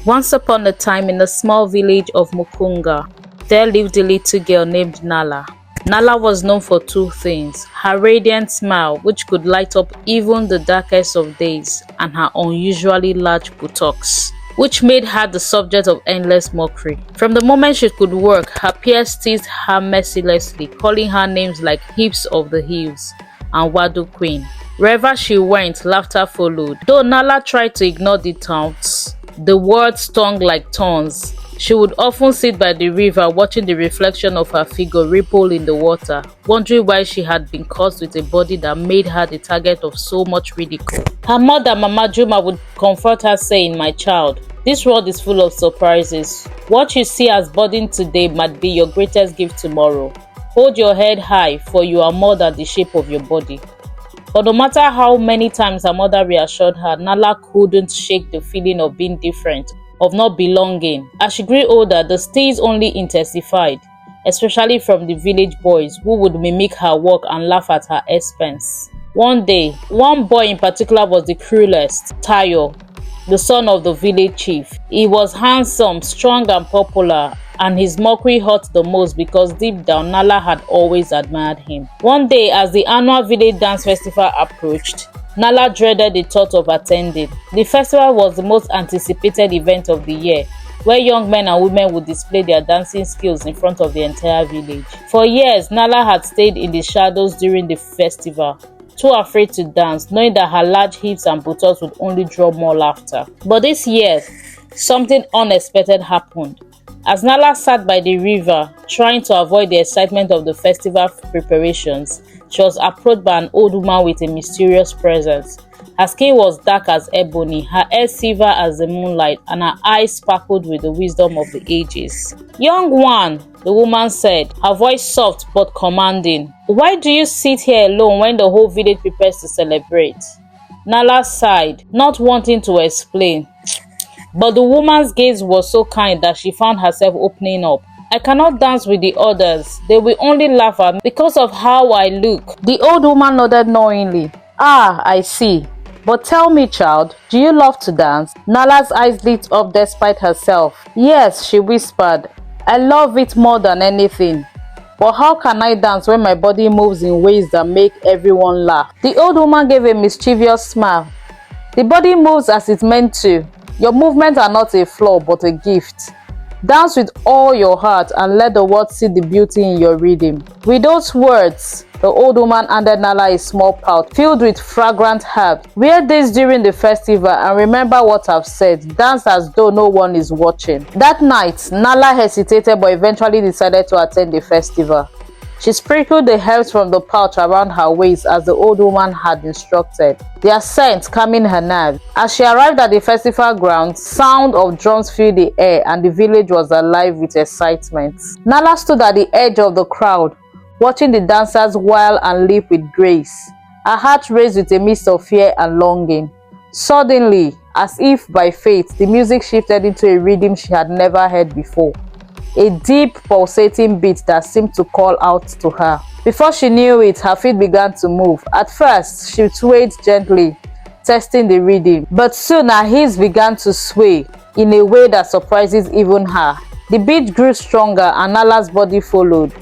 Once upon a time in the small village of Mukunga, there lived a little girl named Nala. Nala was known for two things: her radiant smile, which could light up even the darkest of days, and her unusually large buttocks, which made her the subject of endless mockery. From the moment she could walk, her peers teased her mercilessly, calling her names like Hips of the Hills and Wadu Queen. Wherever she went, laughter followed. Though Nala tried to ignore the taunts, the words stung like thorns. She would often sit by the river watching the reflection of her figure ripple in the water, wondering why she had been cursed with a body that made her the target of so much ridicule. Her mother, Mama Juma, would comfort her saying, "My child, this world is full of surprises. What you see as burden today might be your greatest gift tomorrow. Hold your head high, for you are more than the shape of your body." But no matter how many times her mother reassured her, Nala couldn't shake the feeling of being different, of not belonging. As she grew older, the stays only intensified, especially from the village boys who would mimic her walk and laugh at her expense. One day, one boy in particular was the cruelest: Tayo, the son of the village chief. He was handsome, strong and popular, and his mockery hurt the most because deep down Nala had always admired him. One day, as the annual village dance festival approached, Nala dreaded the thought of attending. The festival was the most anticipated event of the year, where young men and women would display their dancing skills in front of the entire village. For years, Nala had stayed in the shadows during the festival, too afraid to dance, knowing that her large hips and buttocks would only draw more laughter. But this year, something unexpected happened. As Nala sat by the river, trying to avoid the excitement of the festival preparations, she was approached by an old woman with a mysterious presence. Her skin was dark as ebony, her hair silver as the moonlight, and her eyes sparkled with the wisdom of the ages. "Young one," the woman said, her voice soft but commanding, "why do you sit here alone when the whole village prepares to celebrate?" Nala sighed, not wanting to explain. But the woman's gaze was so kind that she found herself opening up. "I cannot dance with the others. They will only laugh at me because of how I look." The old woman nodded knowingly. "Ah, I see. But tell me, child, do you love to dance?" Nala's eyes lit up despite herself. "Yes," she whispered. "I love it more than anything. But how can I dance when my body moves in ways that make everyone laugh?" The old woman gave a mischievous smile. "The body moves as it's meant to. Your movements are not a flaw but a gift. Dance with all your heart and let the world see the beauty in your rhythm." With those words, the old woman handed Nala a small pouch filled with fragrant herbs. "Wear this during the festival and remember what I've said. Dance as though no one is watching." That night, Nala hesitated but eventually decided to attend the festival. She sprinkled the herbs from the pouch around her waist as the old woman had instructed, their scent calming her nerves. As she arrived at the festival grounds, sound of drums filled the air and the village was alive with excitement. Nala stood at the edge of the crowd, watching the dancers whirl and leap with grace. Her heart raced with a mix of fear and longing. Suddenly, as if by fate, the music shifted into a rhythm she had never heard before. A deep, pulsating beat that seemed to call out to her. Before she knew it, her feet began to move. At first, she swayed gently, testing the rhythm. But soon her hips began to sway in a way that surprises even her. The beat grew stronger and Nala's body followed,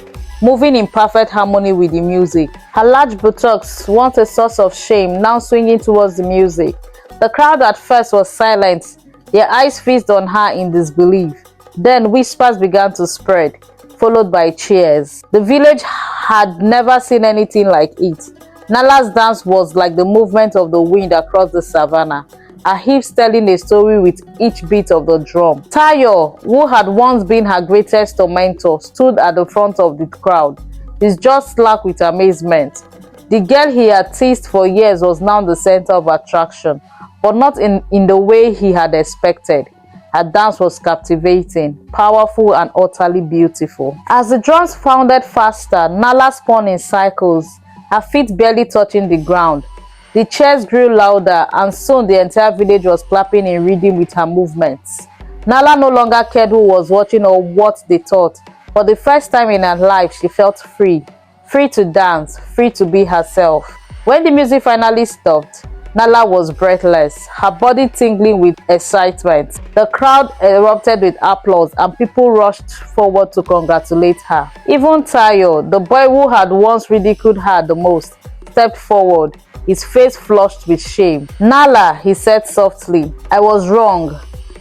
moving in perfect harmony with the music. Her large buttocks, once a source of shame, now swinging towards the music. The crowd at first was silent, their eyes fixed on her in disbelief. Then whispers began to spread, followed by cheers. The village had never seen anything like it. Nala's dance was like the movement of the wind across the savannah, her hips telling a story with each beat of the drum. Tayo, who had once been her greatest tormentor, stood at the front of the crowd, his jaw slack with amazement. The girl he had teased for years was now the center of attraction, but not in the way he had expected. Her dance was captivating, powerful and utterly beautiful. As the drums pounded faster, Nala spun in circles, her feet barely touching the ground. The cheers grew louder and soon the entire village was clapping in rhythm with her movements. Nala no longer cared who was watching or what they thought. For the first time in her life, she felt free. Free to dance, free to be herself. When the music finally stopped, Nala was breathless, her body tingling with excitement. The crowd erupted with applause and people rushed forward to congratulate her. Even Tayo, the boy who had once ridiculed her the most, stepped forward, his face flushed with shame. "Nala," he said softly, "I was wrong.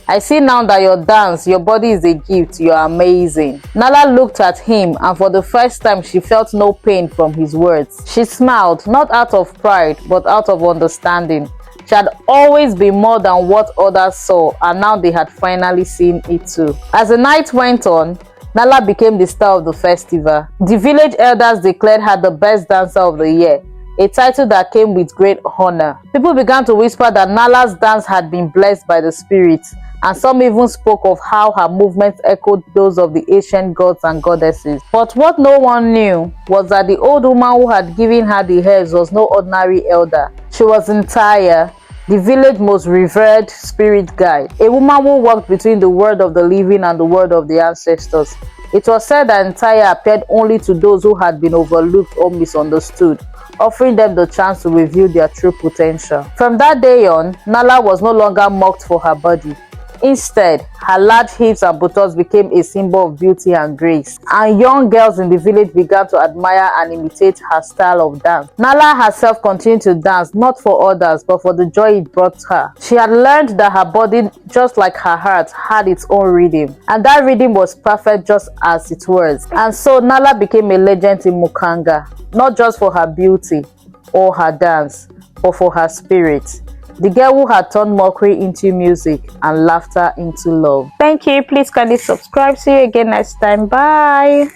I see now that your body is a gift. You're amazing." Nala looked at him, and for the first time she felt no pain from his words. She smiled, not out of pride, but out of understanding. She had always been more than what others saw, and now they had finally seen it too. As the night went on, Nala became the star of the festival. The village elders declared her the best dancer of the year, a title that came with great honor. People began to whisper that Nala's dance had been blessed by the spirits, and some even spoke of how her movements echoed those of the ancient gods and goddesses. But what no one knew was that the old woman who had given her the herbs was no ordinary elder. She was Ntaya, the village's most revered spirit guide, a woman who walked between the world of the living and the world of the ancestors. It was said that Ntaya appeared only to those who had been overlooked or misunderstood, offering them the chance to reveal their true potential. From that day on, Nala was no longer mocked for her body. Instead, her large hips and buttocks became a symbol of beauty and grace, and young girls in the village began to admire and imitate her style of dance. Nala herself continued to dance, not for others, but for the joy it brought her. She had learned that her body, just like her heart, had its own rhythm, and that rhythm was perfect just as it was. And so Nala became a legend in Mukanga, not just for her beauty or her dance, but for her spirit. The girl who had turned mockery into music and laughter into love. Thank you. Please kindly subscribe. See you again next time. Bye.